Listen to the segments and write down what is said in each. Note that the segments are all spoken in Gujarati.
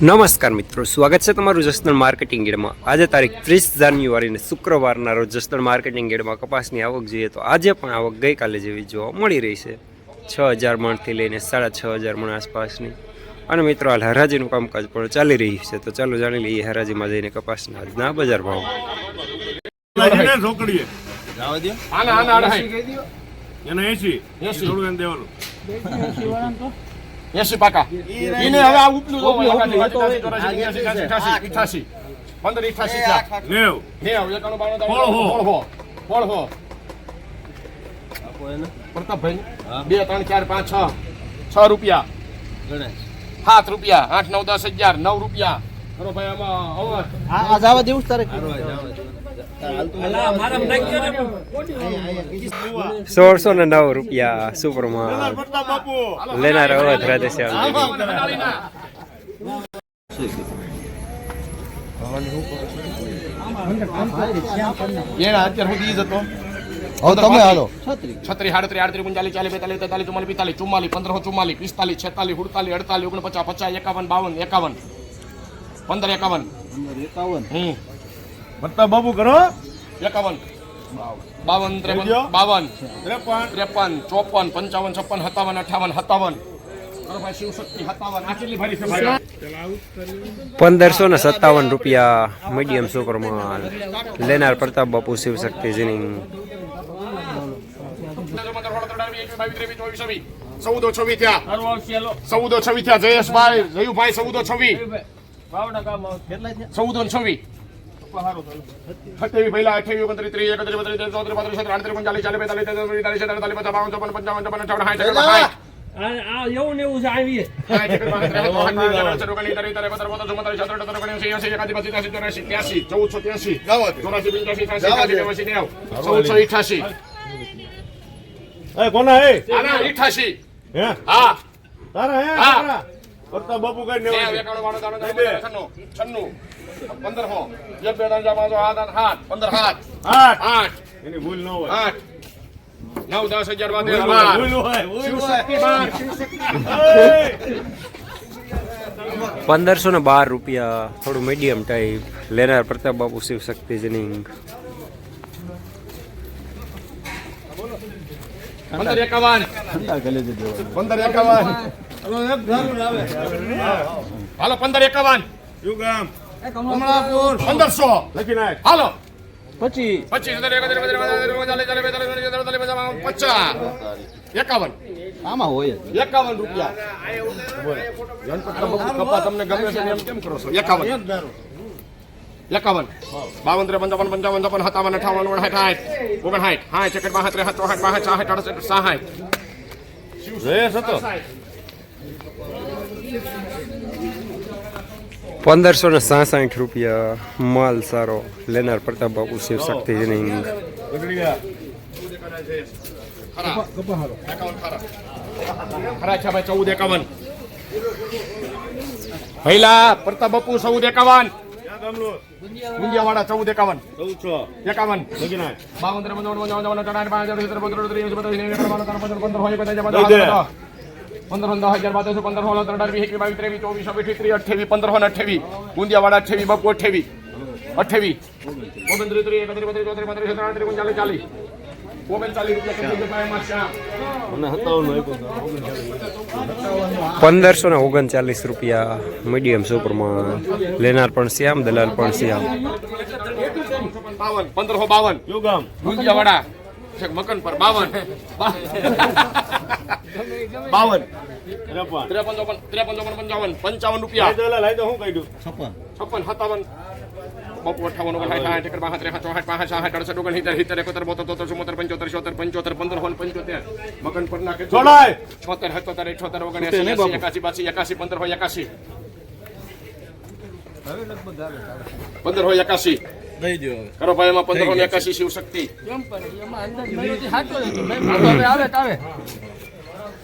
નમસ્કાર મિત્રો, સ્વાગત છે તમારું જસદણ માર્કેટિંગ યાર્ડમાં। આજે તારીખ 30 જાન્યુઆરીને શુક્રવારના રોજ જસદણ માર્કેટિંગ યાર્ડમાં કપાસની આવક જોઈએ તો આજે પણ આવક ગઈકાલે જેવી જોવા મળી રહી છે। 6000 મણથી લઈને 6500 મણ આસપાસની। અને મિત્રો હાલ હરાજીનું કામકાજ પણ ચાલી રહ્યું છે, તો ચાલો જાણી લઈએ હરાજીમાં જઈને કપાસના આજના બજાર ભાવ। એસી પાકા એને હવે આ ઉપલું 88 15 88 પ્રતાપભાઈ 2 3 4 5 6 રૂપિયા 7 રૂપિયા 8 9 10 11 9 રૂપિયા કરો ભાઈ આમાં અવર આ જાવા દેવું તારે 1609 રૂપિયા સુપરમાં લેનાર અવધ રાધેશ્યામ। એના અત્યાર સુધી જતો હવે તમે હાલો 36 38 38 39 40 42 43 44 44 45 44 46 47 48 49 50 51 51 બત્તા બાબુ કરો 51 52 53 52 53 54 55 56 57 58 શિવશક્તિ 57 આ કેટલી ભરી છે ભાઈ? 1557 રૂપિયા મીડિયમ સુપરમાં લેનાર પ્રતાપ બાપુ શિવશક્તિ જીનિંગ। 1426 થયા 1426 થયા જયેશભાઈ જયુભાઈ 1426 1426 28 પહેલા 28 29 30 31 32 33 34 35 40 એવું ને એવું છે આવી કોના હે 88 હે હા તારા હે તારા બત્તા બાબુ કઈ ને 96 15 એક બે ત્રણ ચાર પાંચ 15 8 એની ભૂલ ન હોય 8 9 10 11 ભૂલ હોય 1512 રૂપિયા થોડું મીડિયમ ટાઈપ લેનાર પ્રતાપ બાપુ શિવશક્તિ જીનિંગ। 1551 યુ ગામ 1500 લખી નાખ હાલો 25 51 આમાં હોય 51 રૂપિયા કપા તમને ગમે છે એમ કેમ કરો છો 51 52 53 55 55 57 58 1566 રૂપિયા માલ સારો લેનાર પ્રતાપ બાપુ શિવશક્તિ જીનિંગ। પહેલા પ્રતાપ બાપુ 1451 ગુંડિયાવાડા 1451 ગુંડિયાવાડા 28 બાપુ 28 28 1539 રૂપિયા મીડિયમ સુપરમાં લેનાર પણ શ્યામ દલાલ પણ શ્યામ। 1552 યુ ગામ ગુંડિયાવાડા મકન પર 52 55 રૂપિયા લાઈ તો હું કહી દઉં 56 57 બાપુ 58 59 મકન પર નાખે છોડાય 76 77 78 81 82 1581 દઈ દો કરો ભાઈ એમાં 1581 શિવશક્તિ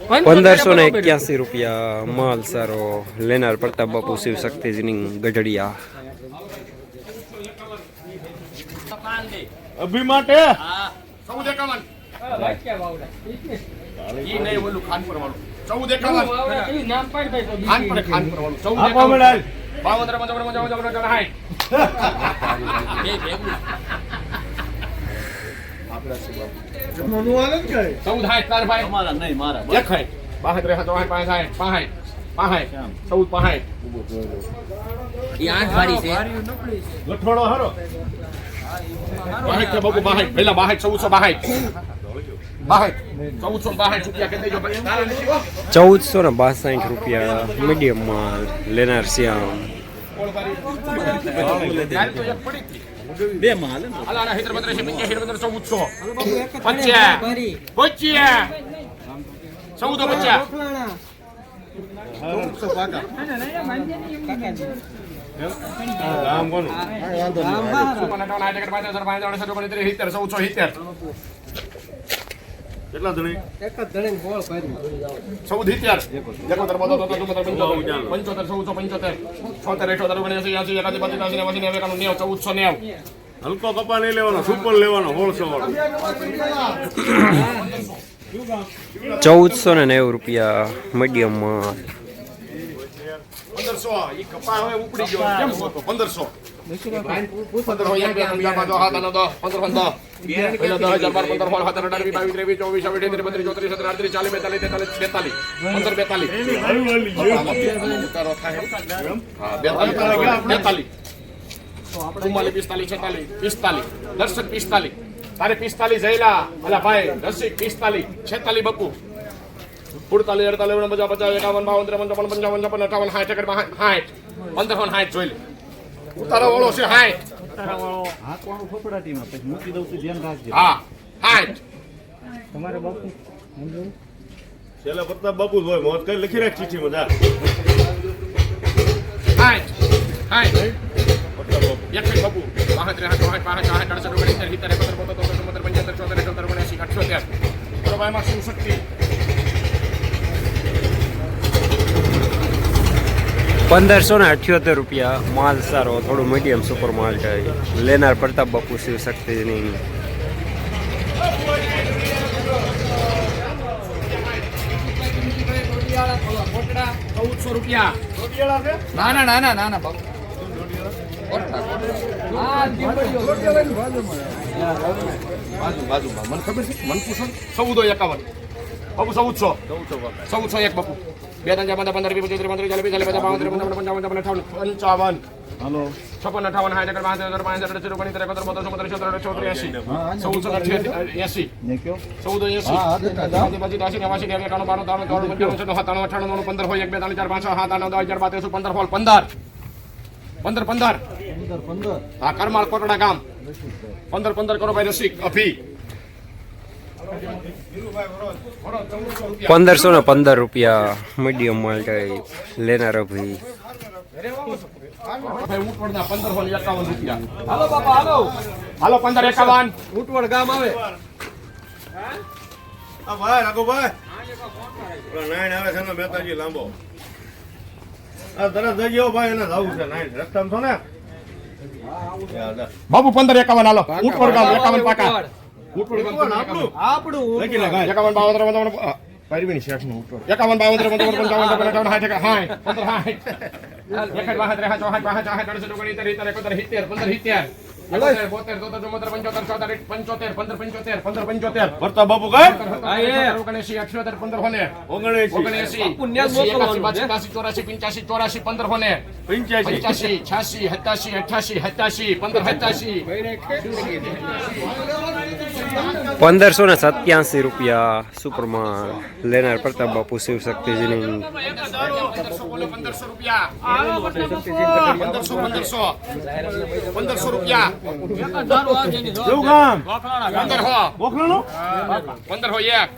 1581 રૂપિયા માલ સારો લેનાર પ્રતાપ બાપુ શિવશક્તિ જીનિંગ ગઢડિયા। અભી માટે 1451 ઈ નહીં ઓલું ખાનપુર વાળું 1451 ખાનપુર વાળું 1451 52 55 14 તાર ભાઈ અમારા નહીં મારા એક હાય 72 65 14 65 ગઠોડો હારો બાહેઠ છે બબુ બાહેઠ પેલા બાહેઠ 1462 બાહેઠ 1462 રૂપિયા કે દેજો ભાઈ તારા નથી હો 1462 રૂપિયા મીડિયમ માલ લેનાર શ્યામ. ગાડી તો એક પડી હતી. બે માલ અલા હિતર 32 14 રામ કોનું કેટલા ધણી 1490 હલકો કપા નહીં લેવાનો સુપર લેવાનો હોલસો વાળો 1490 રૂપિયા મીડિયમ માલ. 1500 ઈ કપા હવે ઉપડી ગયો કેમ હતો 1500 1500 એમ બે અંજા બાજો હાથ આનો 1500 પેલા 10000 12 15 17 18 20 23 24 25 27 33 34 35 દર્શક 45 તારે 45 જઈલા અલા ભાઈ દર્શક 45 46 બકુ 48 48 49 50 51 52 53 55 58 60 જોઈ લે ઉતારો વાળો છે 60 હાથ વાળું ફફડાટીમાં પછી મૂકી દઉં છું ધ્યાન રાખજે હા 60 તમારે બાપુ છેલ્લા પ્રતાપ બાપુ જ હોય મોત કઈ લખી રાખ ચીઠી મજા 60 એક મિનિટ બાપુ 65 માં શું શક્તિ 1578 રૂપિયા માલ સારો, થોડું મીડિયમ સુપર માલ થાય. લેનાર પ્રતાપ બાપુ શિવ શક્તિની. ₹1400 ના બાપુ બાજુમાં મને ખબર છે મન પૂછો 1451 બાપુ 1400 એક બાપુ 2 3 4 5 15 20 25 30 40 55 હાલો 56 58 ને કયો 15 હા કરમાળ કોટડા ગામ 15 કરો ભાઈ રસિક અભી 1515 રૂપિયા મીડિયમ માલ થાય. લેનાર ભાઈ ભાઈ ઉટવડના 1551 રૂપિયા. હાલો બાપા હાલો 1551 ઉટવડ ગામ આવે. આ ભાઈ રાખો ભાઈ નાઈન આવે છે ને મહેતાજી લાંબો આ તરત જઈ ગયો ભાઈ એને જવું છે નાઈન રસ્તામાં છો ને બાબુ 1551 હાલો ઉટવડ ગામ 51 પાકા ઉટવડ ગામ આપણું લખી નાખ 51 52 પરવીન શેઠ નું ઉટવડ 51 52 ભરતા બાપુ કઈ 1587 રૂપિયા સુપર માલ. લેનાર પ્રતાપ બાપુ શિવ શક્તિજીની. 1500 રૂપિયા કેવું કામ 1500 ગોખલાનું 1501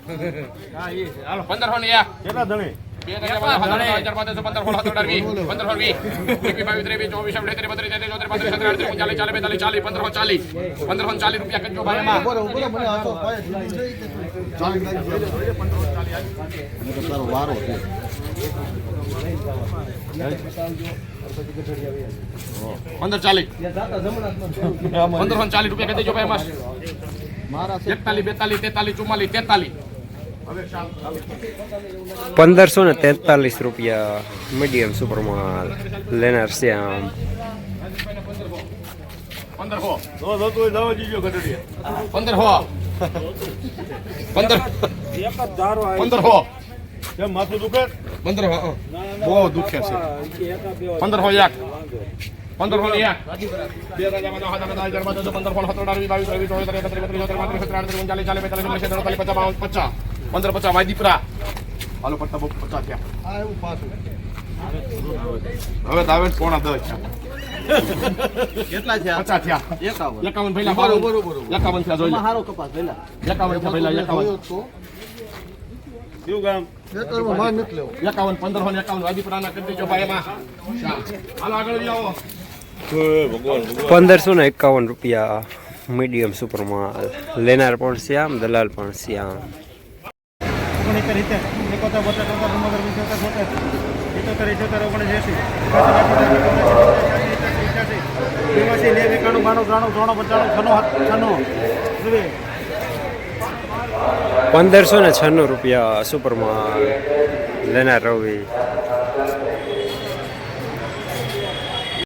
કેટલા ધણી 1540 રૂપિયા કજો ભાઈ એમાં વારો છે 1540 રૂપિયા કજો ભાઈ એમાં 41 42 43 44 44 44 હવે શામ 1543 રૂપિયા મીડિયમ સુપર માલ લેનાર શ્યામ. 1500 તો થતું હોય દવા જીજો ગઢડી 1500 કેમ માથું દુખે 1500 બહુ દુખે છે 1501 1501 બે રાજામાં 1550 ભાઈ દીપરા હાલો પટ્ટા 50 થયા હવે તો આવે પોણા 10 કેટલા છે 50 થયા 51 પહેલા બરોબર 51 થયા જોઈ લે હારો કપાસ પહેલા 51 થયા પહેલા 51 કયું ગામ ખેતરમાં માર નથી લેવો 51 1551 વાદીપરાના કરી દેજો ભાઈ એમાં હાલો આગળ આવો ભગવાન 1551 રૂપિયા મીડિયમ સુપર માલ લેનાર પણ શ્યામ દલાલ પણ શ્યામ. 1596 રૂપિયા સુપર માલ લેનાર રવિ.